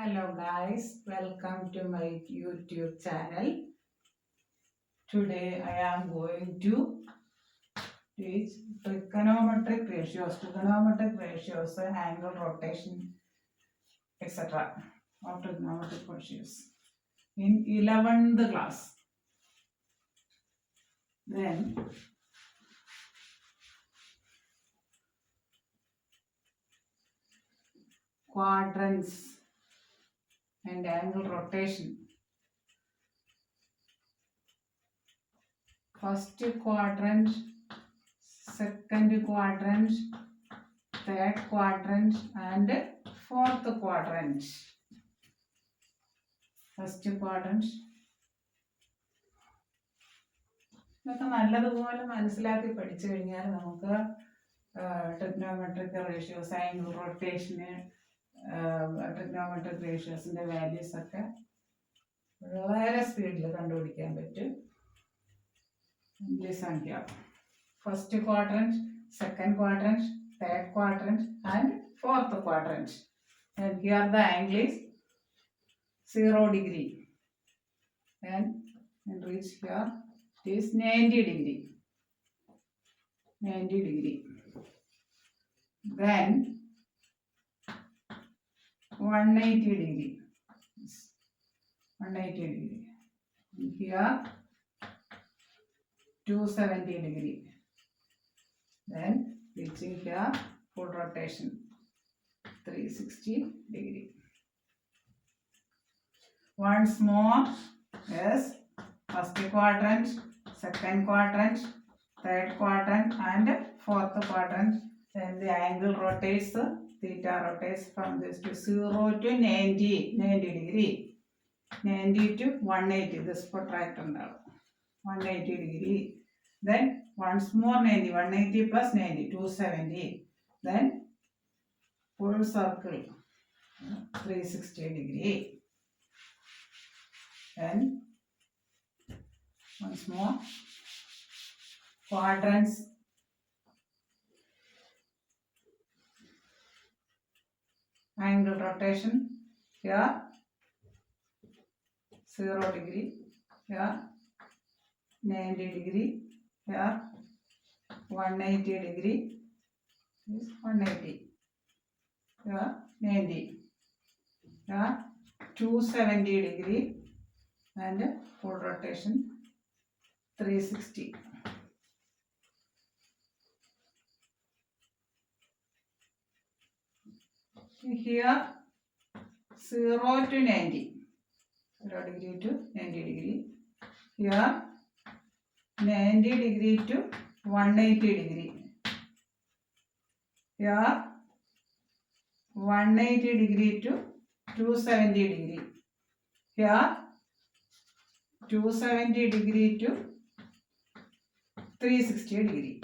Hello guys, welcome to my YouTube channel. Today I am going to teach trigonometric ratios, angle rotation, etc. of trigonometric ratios in 11th class. Then quadrants and angle rotation. First quadrant, second quadrant, third quadrant and fourth quadrant. First quadrant. ഇതൊക്കെ നല്ലതുപോലെ മനസ്സിലാക്കി പഠിച്ചു കഴിഞ്ഞാൽ നമുക്ക് trigonometric ratios, angle rotation, trigonometric റേഷ്യോസിന്റെ values ഒക്കെ വളരെ സ്പീഡിൽ കണ്ടുപിടിക്കാൻ പറ്റും. സംഖ്യ first quadrant, second quadrant, third quadrant and fourth quadrant. And here the angle is 0 degree and reach here it is 90 degree. Then 180 degree. And here 270 degree. Then reaching here full rotation 360 degree. Once more, yes, first quadrant, second quadrant, third quadrant and fourth quadrant. Then the angle rotates, theta rotates from this to 0 to 90 degree. 90 to 180, this protract ഉണ്ടാവും 180 degree. Then once more 90, 180 plus 90, 270. Then full circle 360 degree. Then once more quadrants, angle rotation here 0 degree, here 90 degree, here 180 degree, this 180, here 90, here 270 degree and full rotation 360. Here 0 to 90, 0 degree to 90 degree. Here 90 degree to 180 degree. Here 180 degree to 270 degree. Here 270 degree to 360 degree.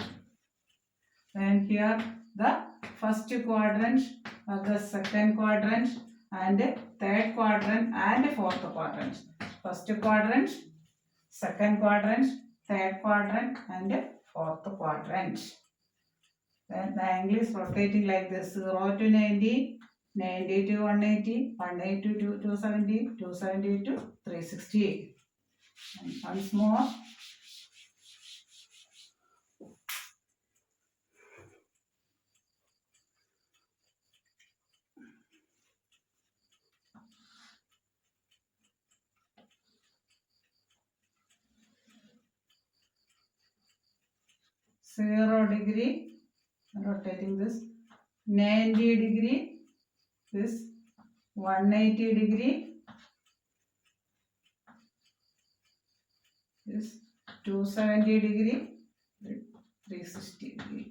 And here the first quadrant, the second quadrant and third quadrant and fourth quadrant. First quadrant, second quadrant, third quadrant and fourth quadrant. Then the angle is rotating like this: 0 to 90, 90 to 180, 180 to 270, 270 to 360. And once more. Zero degree, rotating this, 90 degree, this 180 degree, this 270 degree, 360 degree.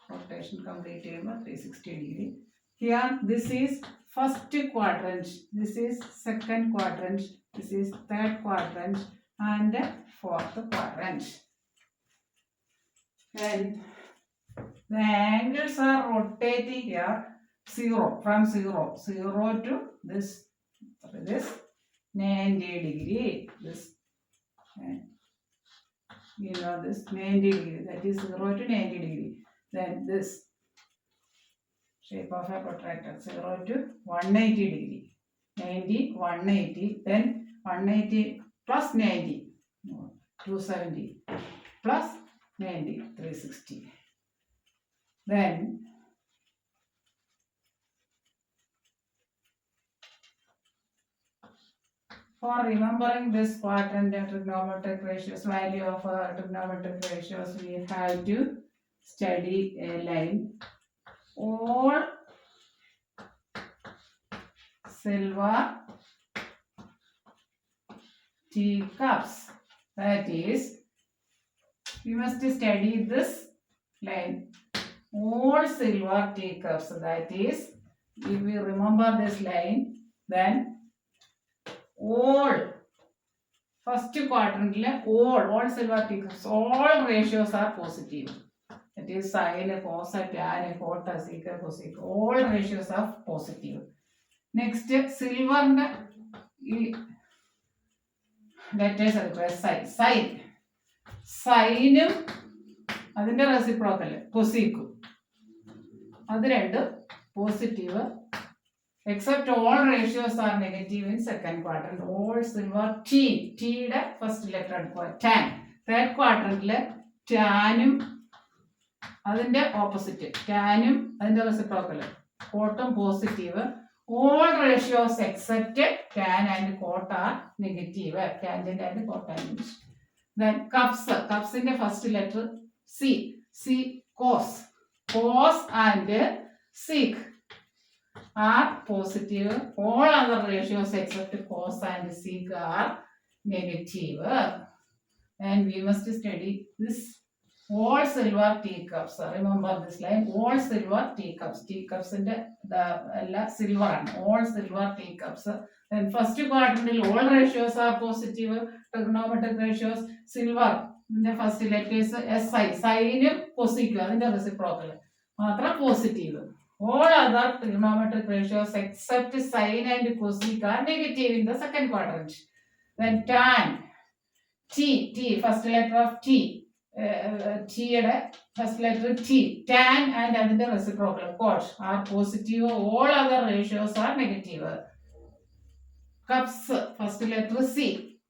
Rotation complete 360 degree. Here this is first quadrant, this is second quadrant, this is third quadrant and fourth quadrant. And the angles are rotating here 0 from 0 to this 90 degree. This this 90 degree, that is 0 to 90 degree. Then this shape of a protractor 0 to 180 degree. 90, 180, then 180 plus 90, 270 plus 90, 360. Then for remembering this quadrant and trigonometric ratios, value of trigonometric ratios, we have to study a line. All silver teacups. That is, we must study this line. All silver teacups. That is, if we remember this line, then all first quadrant all silver teacups, all ratios are positive. That is sine, cos, tan, cot, sec, cosec. All ratios are positive. Next, silver letters are sine. Sine അതിന്റെ reciprocal കൊസീക്കും അത് രണ്ട് positive. Except all ratios are negative in second quadrant. All silver T. T-യുടെ first letter എടുക്കുക tan. Third quadrant ടാനും അതിന്റെ opposite ടാനും അതിന്റെ reciprocal കോട്ടും positive. All ratios except tan and cot are negative. Tangent and cotangent. Then cups. Cups in the first letter C. C cos. Cos and sec are positive. All other ratios except cos and sec are negative. And we must study this all silver teacups. Remember this line. All silver teacups. Teacups in the silver and all silver teacups. Then first quadrant all ratios are positive. Trigonometric ratios silver in the first letters SI. Sine cosec in the reciprocal. Matra positive. All other trigonometric ratios except sine and cosec are negative in the second quadrant. Then tan. T. First letter of T. T first letter T. Tan and the reciprocal cot are positive. All other ratios are negative. Cups. First letter C.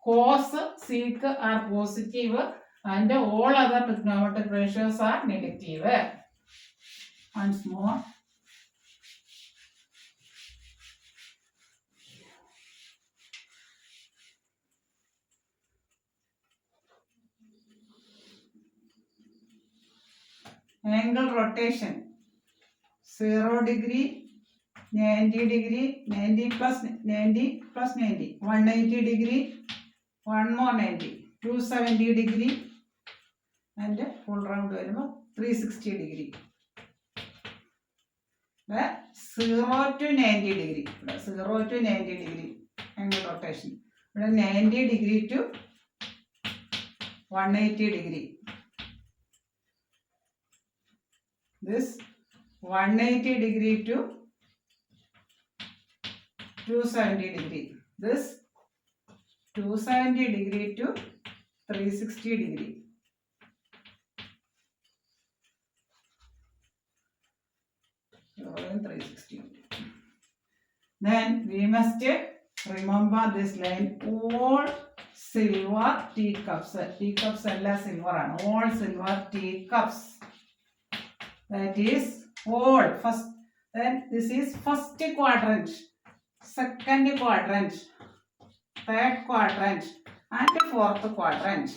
Cos, sec are positive and all other trigonometric ratios are negative. Once more. Angle rotation 0 degree, 90 degree, 90 plus 90, 180 degree, one more 90, 270 degree and full round 360 degree. 0 to 90 degree. 0 to 90 degree angle rotation. 90 degree to 180 degree. This 180 degree to 270 degree. This 270 degree to 360 degree. And 360. Then we must remember this line. All silver teacups. Teacups alla silver ആണ്. All silver teacups. That is all. First. Then this is first quadrant, second quadrant, third quadrant and fourth quadrant.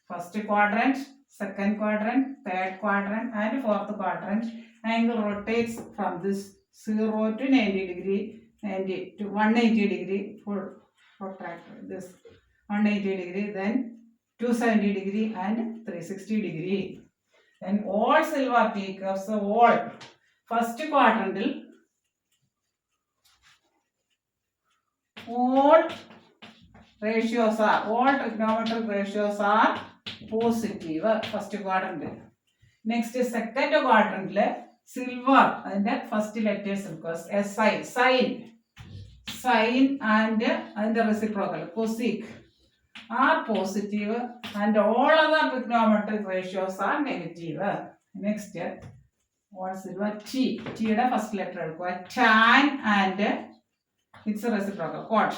First quadrant, second quadrant, third quadrant and fourth quadrant. Angle rotates from this 0 to 90 degree, 90 to 180 degree. Full protractor. This 180 degree, then 270 degree and 360 degree. Then all silver teacups, all first quadrant, all ratios are, all trigonometric ratios are positive. First quadrant. Next second quadrant, silver and the first letters because SI, sine and the reciprocal cosec are positive and all other trigonometric ratios are negative. Next All silver T. T യുടെ first letter എടുക്കുക. Tan and its reciprocal cot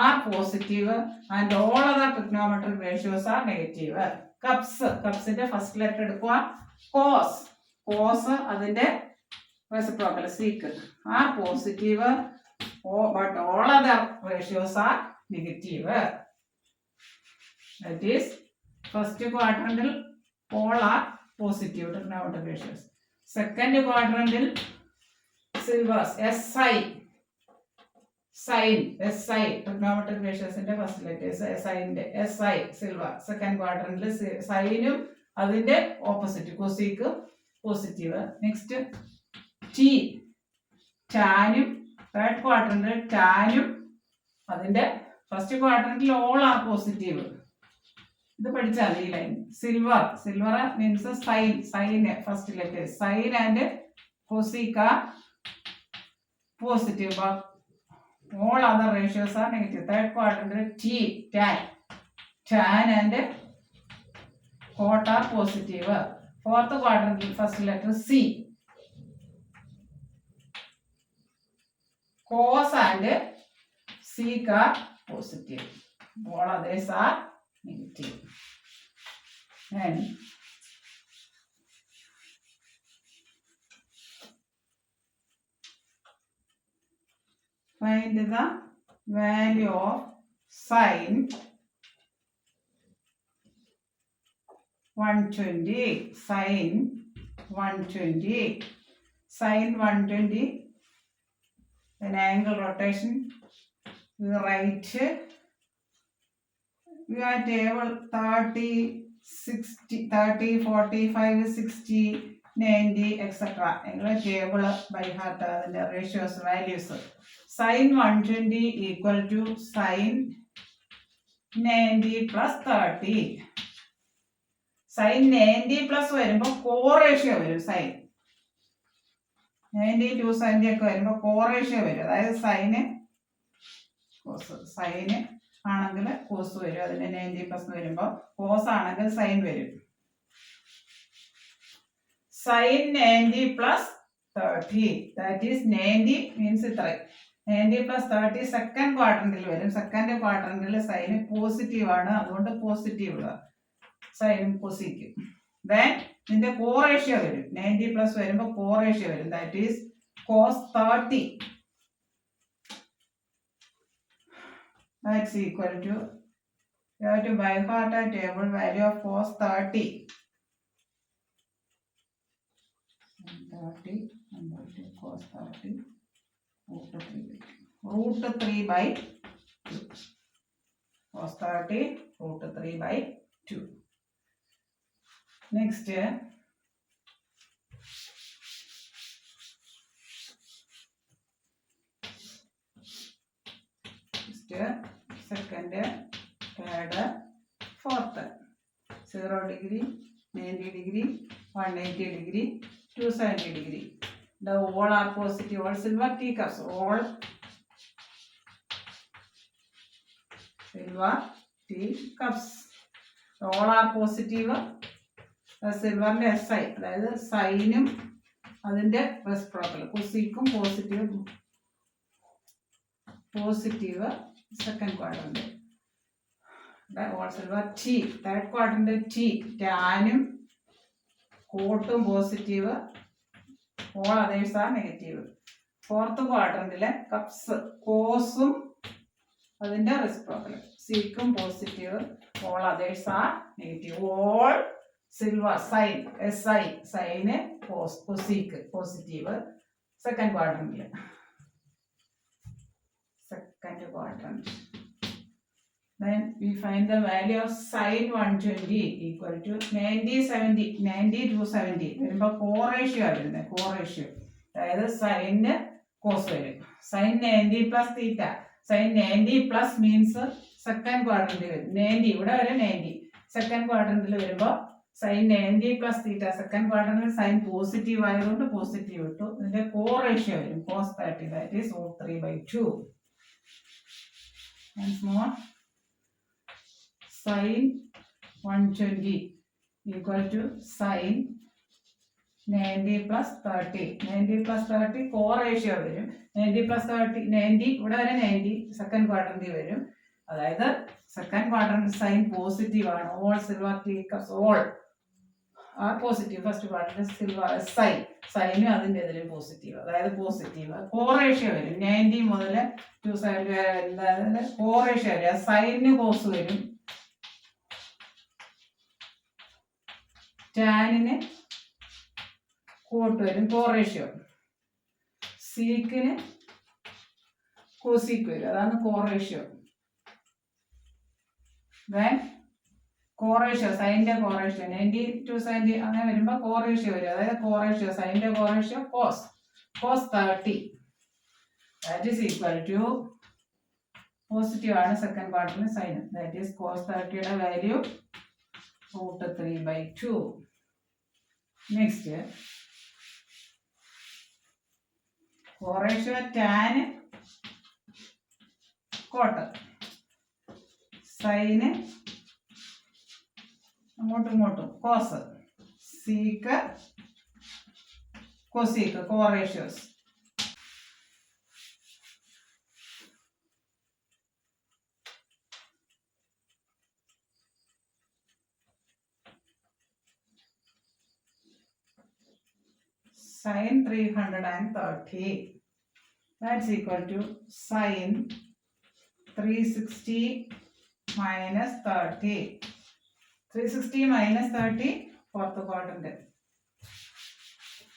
are positive and all other trigonometric ratios are negative. Cups. Cups ന്റെ first letter എടുക്കുക. Cos. Cos അതിന്റെ reciprocal sec are positive but all other ratios are negative. That is, first quadrantal all are positive trigonometric ratios. Second quadrantal silvers SI SI trigonometric ratios ന്റെ first letters SI silver. Second quadrantal സൈനും അതിന്റെ opposite cosec positive. Next T ടാനും third ക്വാഡ്രന്റിൽ ടാനും അതിന്റെ first ക്വാഡ്രന്റിൽ all are positive. ഇത് പഠിച്ചാൽ ഈ line. Silver means sine first letter sine and cosec positive but all other ratios are negative. Third quadrant T tan and cot are positive. Fourth quadrant first letter C cos and sec are positive. All others are negative. And find the value of sin 120. Sin 120. Then angle rotation. We write. We are table 30, 60, 30, 45, 60, 90, etc. Table by heart the ratios values. Sin 120 equal to sin 90 plus 30. Sin 90 plus വരുമ്പോൾ co-ratio വരും. Sin 90 270 ഒക്കെ വരുമ്പോൾ co-ratio വരും. അതായത് sign ആണെങ്കിൽ cos വരും. അതിന് 90 plus വരുമ്പോൾ കോസ് ആണെങ്കിൽ സൈൻ വരും. Sin 90 plus 30 that is 90 means ഇത്രയും 90 plus 30 സെക്കൻഡ് ക്വാഡ്രന്റിൽ വരും. സെക്കൻഡ് ക്വാഡ്രന്റിൽ സൈന് പോസിറ്റീവ് ആണ്, അതുകൊണ്ട് പോസിറ്റീവ് സൈനും കൊസിക്കും. ദെൻ ഇതിന്റെ കോറേഷ്യോ വരും. 90 പ്ലസ് വരുമ്പോൾ കോറേഷ്യോ വരും. That is cos 30. That's equal to, you have to by heart a table value of cos 30. 30 and cos 30 root 3 by 2. Cos 30 root 3 by 2. Next, second, third, fourth. 0 degree, 90 degree, 180 degree, 270 degree. The all are positive. All silver teacups. All silver teacups. All are positive. സിൽവറിന്റെ SI അതായത് സൈനും അതിന്റെ reciprocal കൊസീക്കും positive second quadrant. All silver T third quadrant T ടാനും കോട്ടും positive, all others are negative. Fourth ക്വാഡ്രന്റിലെ cups കോസും അതിന്റെ റെസിപ്രോക്കൽ സീക്കും positive, all others are negative. All silver sine SI sine cosec positive second ക്വാഡ്രന്റില്. Then we find the value of sin 120 equal to 90 to 70 വരുമ്പോൾ co-ratio വരുന്നത്. co-ratio അതായത് sine cos വരും. sin 90 plus theta. sin 90 plus means second ക്വാഡ്രന്റിൽ വരും. 90 ഇവിടെ വരെ 90 second ക്വാഡ്രന്റിൽ വരുമ്പോൾ sin 90 plus theta സെക്കൻഡ് ക്വാഡ്രന്റിൽ സൈൻ പോസിറ്റീവ് ആയതുകൊണ്ട് പോസിറ്റീവ് ഇട്ടു. ഇതിന്റെ co-ratio വരും cos 30 that is root 3 by 2. Once more, sin 120 equal to sin 90 plus 30. 90 plus 30 co-ratio വരും. 90 plus 30, 90 ഇവിടെ വരെ 90 സെക്കൻഡ് ക്വാഡ്രന്റിൽ വരും. അതായത് സെക്കൻഡ് ക്വാഡ്രന്റ് സൈൻ പോസിറ്റീവ് ആണ്. All silver teacups all are positive. First quadrant silver സൈനും അതിൻ്റെ എതിരും പോസിറ്റീവ്, അതായത് പോസിറ്റീവ്. കോറേഷ്യോ വരും 90 മുതൽ 270 വരെ വരുന്നത് കോറേഷ്യോ വരും. സൈനിന് കോസ് വരും, ടാനിന് കോട്ട് വരും, കോറേഷ്യോ. സീക്കിന് കോസീക്ക് വരും, അതാണ് കോറേഷ്യോ. ദെൻ കോറേഷ്യോ സൈൻ്റെ കോറേഷ്യോ 90 to 70 അങ്ങനെ വരുമ്പോൾ കോറേഷ്യോ വരും, അതായത് കോറേഷ്യോ സൈൻ്റെ co ratio cos 30 that is equal to positive ആണ് സെക്കൻഡ് ക്വാർട്ടറിന് സൈൻ, ദാറ്റ് ഈസ് കോസ് 30യുടെ value √3/2. Next co ratio tan cot, sine അങ്ങോട്ടും ഇങ്ങോട്ടും cos, sec cosec, co ratios. Sin 330 that's equal to sin 360 minus 30. 360 minus 30 fourth quadrant.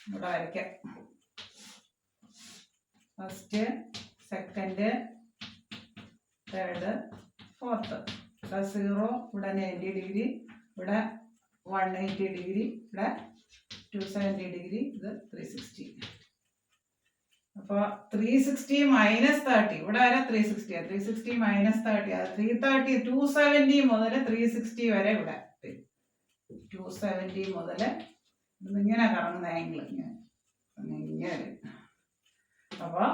ഇവിടെ വരയ്ക്കാം. First, second, third, fourth. ഇവിടെ 0, ഇവിടെ 90 degree, ഇവിടെ 180 ഡിഗ്രി, ഇവിടെ 270 ഡിഗ്രി, ഇത് 360. അപ്പോൾ 360 മൈനസ് 30, ഇവിടെ വരെ 360, 360 മൈനസ് 30, 330, 270 മുതൽ 360 വരെ ഇവിടെ 270 മുതൽ ഇങ്ങനെ കറങ്ങുന്ന ആംഗിൾ ഇങ്ങനെ വരും. അപ്പോൾ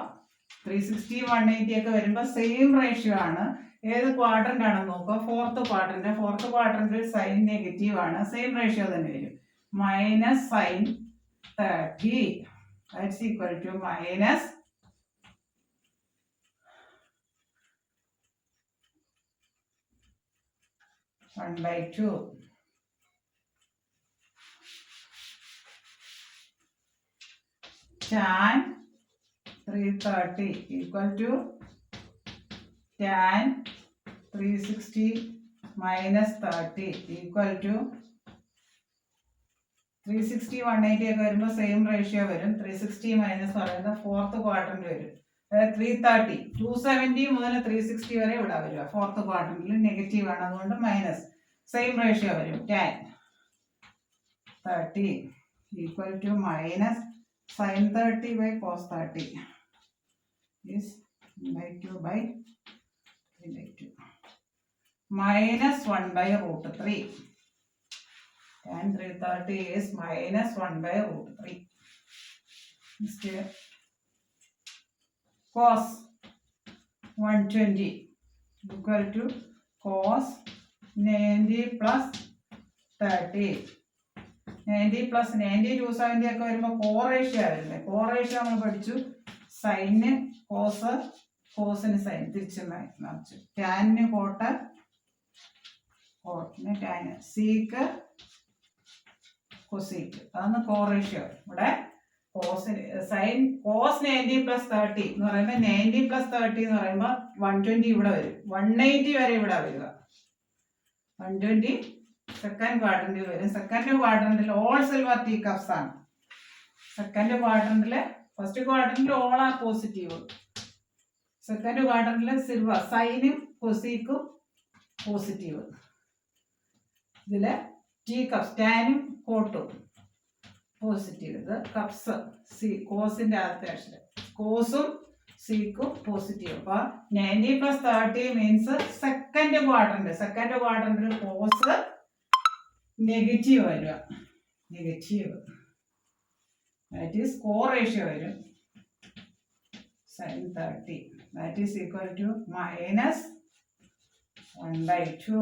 360 180 ഒക്കെ വരുമ്പോൾ സെയിം റേഷ്യോ ആണ്. ഏത് ക്വാഡ്രന്റ് ആണെന്ന് നോക്കുക, ഫോർത്ത് ക്വാഡ്രന്റിൽ സൈൻ നെഗറ്റീവ് ആണ്, സെയിം റേഷ്യോ തന്നെ വരും. Minus sign 30 that's equal to minus (1/2). Tan 330 equal to tan 360 minus 30 equal to 360 180 ഒക്കെ വരുമ്പോൾ സെയിം റേഷ്യോ വരും. 360 മൈനസ് പറയുന്നത് ഫോർത്ത് ക്വാഡ്രന്റ് വരും, അതായത് 330. 270 മുതൽ 360 വരെ ഇവിടെ വരിക. ഫോർത്ത് ക്വാഡ്രന്റിൽ നെഗറ്റീവ് ആണ്, അതുകൊണ്ട് മൈനസ്. സെയിം റേഷ്യോ വരും. tan 30 equal to minus sin 30 by cos 30 is 2/3/2 minus 1/√3. Tan 330 is minus 1/√3. Next, cos 120 equal to cos 90 plus 30. 90 plus 90 270 ഒക്കെ വരുമ്പോൾ കോറേഷ്യോ ആവില്ലേ. കോറേഷ്യോ നമ്മൾ പഠിച്ചു. സൈന് കോസ്, കോസിന് സൈൻ, തിരിച്ച് മറിച്ചു. ടാനിന് കോട്ട്, കോട്ടിന് ടാൻ, സീക്ക് കൊസീക്ക്, അതാണ് കോറേഷ്യോ. ഇവിടെ കോസിന് സൈൻ കോസ് 90 plus 30 എന്ന് പറയുമ്പോൾ 90 plus 30 എന്ന് പറയുമ്പോൾ 120 ഇവിടെ വരും. 180 വരെ ഇവിടെ വരിക. 120 സെക്കൻഡ് ക്വാഡ്രന്റിൽ വരും. സെക്കൻഡ് ക്വാഡ്രന്റിൽ ഓൾ സിൽവർ ടീ കപ്സ് ആണ്. സെക്കൻഡ് ക്വാഡ്രന്റിൽ ഫസ്റ്റ് ക്വാഡ്രന്റിൽ ഓൾ ആർ പോസിറ്റീവ്, സെക്കൻഡ് ക്വാഡ്രന്റിൽ സിൽവർ സൈനും കൊസീക്കും പോസിറ്റീവ്. ഇതില് ടീ കപ്സ് ടാനും കോട്ടും പോസിറ്റീവ്. ഇത് കപ്സ് സി കോസിന്റെ ആദ്യത്തെ അക്ഷരം, കോസും സീക്കും പോസിറ്റീവ്. അപ്പൊ 90 plus 30 മീൻസ് സെക്കൻഡ് ക്വാഡ്രന്റിൽ കോസ് നെഗറ്റീവ് വരിക. നെഗറ്റീവ് ദാറ്റ് ഈസ് കോറേഷ്യോ വരും. sin 30 that is equal to minus 1/2.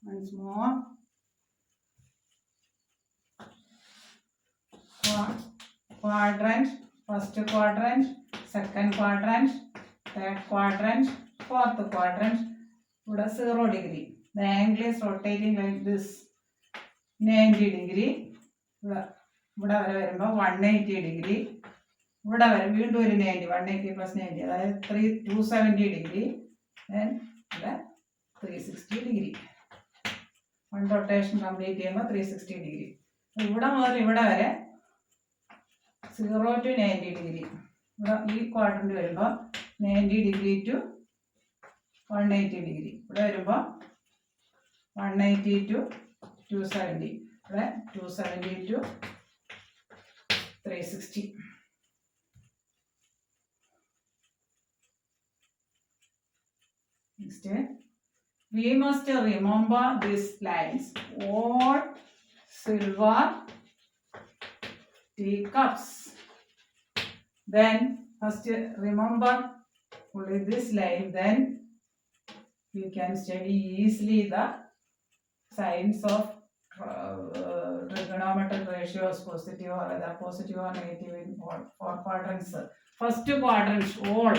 once more. Quadrant, first quadrant, second quadrant, third quadrant, fourth quadrant. ഇവിടെ 0 degree. The angle is rotating like this. 90 degree. ഇവിടെ വരെ വരുമ്പോൾ 180 degree. ഇവിടെ വരെ വീണ്ടും ഒരു 90, 180 plus 90, അതായത് 270 degree. Then ഇവിടെ 360 degree. One rotation complete ചെയ്യുമ്പോൾ 360 degree. ഇവിടെ മുതൽ ഇവിടെ വരെ 0 to 90 degree. ഇവിടെ ഈ ക്വാഡ്രന്റ് വരുമ്പോൾ 90 degree to 180 degree. ഇവിടെ വരുമ്പോൾ 180 to 270. ഇവിടെ 270 to 360. Next, we must remember these lines. All silver teacups. Then first remember only this line, then we can study easily the signs of trigonometric ratios, positive or other positive or negative in all 4 quadrants. First quadrant, all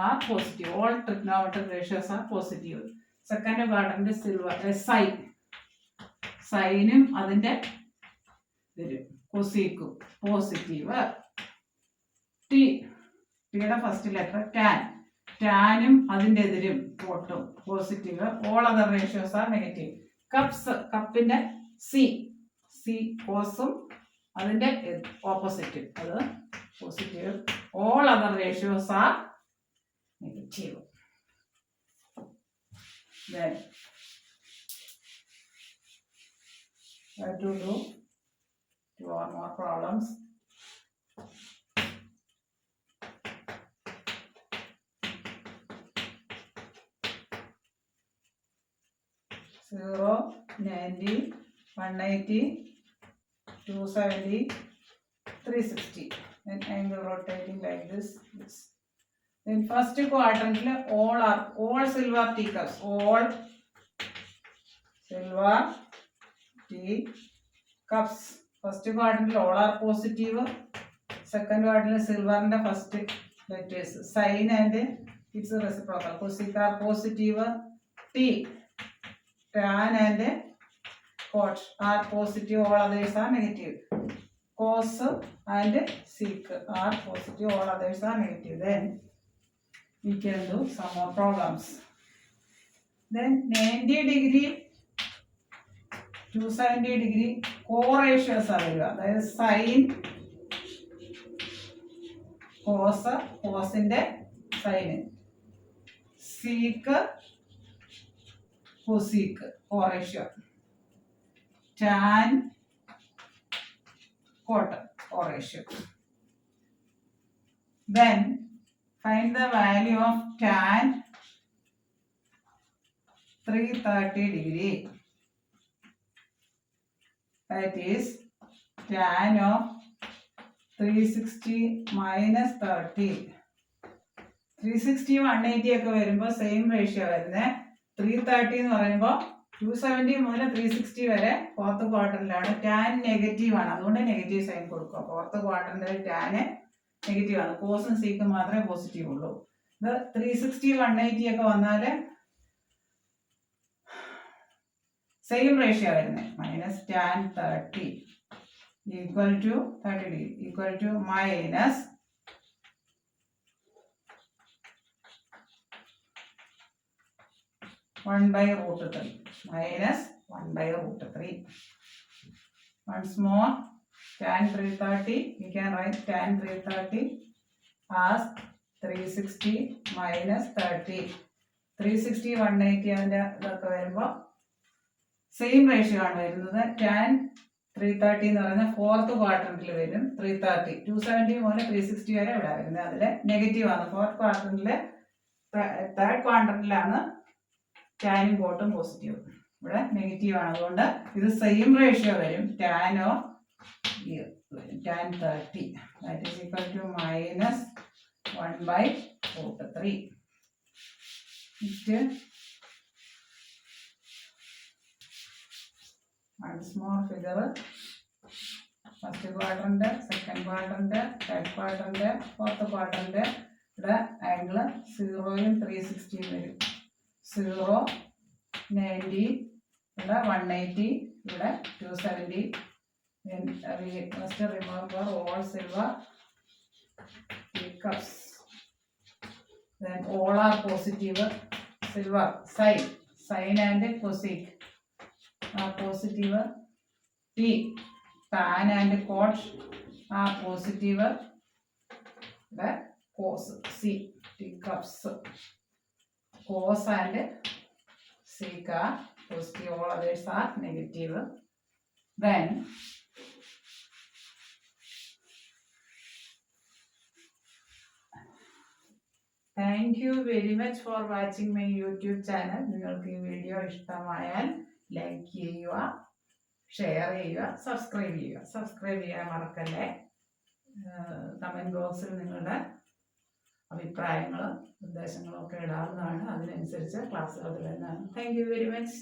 are positive, all trigonometric ratios are positive. Second quadrant is silver, sine, സൈനും അതിൻ്റെ വരും, കൊസീക്കും positive. ടിയുടെ first letter tan, ടാനും അതിൻ്റെ എതിരും കോട്ടും positive. All other ratios are negative. Cups, കപ്പിൻ്റെ സി കോസും അതിൻ്റെ ഓപ്പോസിറ്റ് അത് positive. All other ratios are negative. Then I have to do 2 or more problems. Zero, 90, 180, 270, 360. Then angle rotating like this. Then first quadrant all silver teacups. All silver teacups. First quadrant all are positive. Second quadrant silver and the first letters sine and its reciprocal. Cosec are positive. T, tan and cot are positive. All others are negative. Cos and sec are positive. All others are negative. Then we can do some more problems. Then 90 degree, 270 degree co-ratios are there. That is sine, cos, cosinde sine, sec, cosec, co-ratio, tan, cot, co-ratio. Then find the value of tan 330 degree. That is tan of 360 minus 30. 360 180 ഒക്കെ വരുമ്പോൾ same ratio വരുന്നത്. 330 എന്ന് പറയുമ്പോൾ 270 മുതൽ 360 വരെ fourth ക്വാർട്ടറിലാണ്. Tan negative ആണ്, അതുകൊണ്ട് negative sign കൊടുക്കുക. ഫോർത്ത് ക്വാർട്ടറിൽ ടാന് നെഗറ്റീവ് ആണ്, കോസും സീക്കും മാത്രമേ പോസിറ്റീവ് ഉള്ളൂ. ഇത് 360 180 ഒക്കെ വന്നാൽ സെയിം റേഷ്യോ വരുന്നത്. Minus tan 30 equal to 30 degree equal to minus (1/√3). Minus 1/√3. Once more, tan 330, we can write tan 330 as 360 minus 30. 360 180 അതിൻ്റെ ഇതൊക്കെ വരുമ്പോൾ സെയിം റേഷ്യോ ആണ് വരുന്നത്. ടാൻ 330 എന്ന് പറയുന്നത് ഫോർത്ത് ക്വാർട്ടറിൽ വരും. 330 270 മുതൽ 360 വരെ ഇവിടെ വരുന്നത്. അതിൽ നെഗറ്റീവ് ആണ്. ഫോർത്ത് ക്വാർട്ടറിൽ തേർഡ് ക്വാർട്ടറിലാണ് ടാനും കോട്ടും പോസിറ്റീവ്, ഇവിടെ നെഗറ്റീവ് ആണ്. അതുകൊണ്ട് ഇത് സെയിം റേഷ്യോ വരും. Tan 30 that is equal to minus 1/√3. once more figure first quadrant, second quadrant, third quadrant, fourth quadrant. ഇവിടെ ആംഗിൾ 0-യും 360 വരും. 0, 90, ഇവിടെ 180, ഇവിടെ 270. Then we must remember all silver teacups. Then all are positive. Silver sine and cosec are positive. T, tan and cot are positive. The cos, C, teacups. Cos and sec are positive. All others are negative. Then thank you very much for watching my YouTube channel. നിങ്ങൾക്ക് ഈ video ഇഷ്ടമായാൽ like ചെയ്യുക, share ചെയ്യുക, subscribe ചെയ്യാൻ മറക്കല്ലേ. Comment ബോക്സിൽ നിങ്ങളുടെ അഭിപ്രായങ്ങളും നിർദ്ദേശങ്ങളും ഒക്കെ ഇടാവുന്നതാണ്. അതിനനുസരിച്ച് ക്ലാസ്സുകൾ വരുന്നതാണ്. Thank you very much.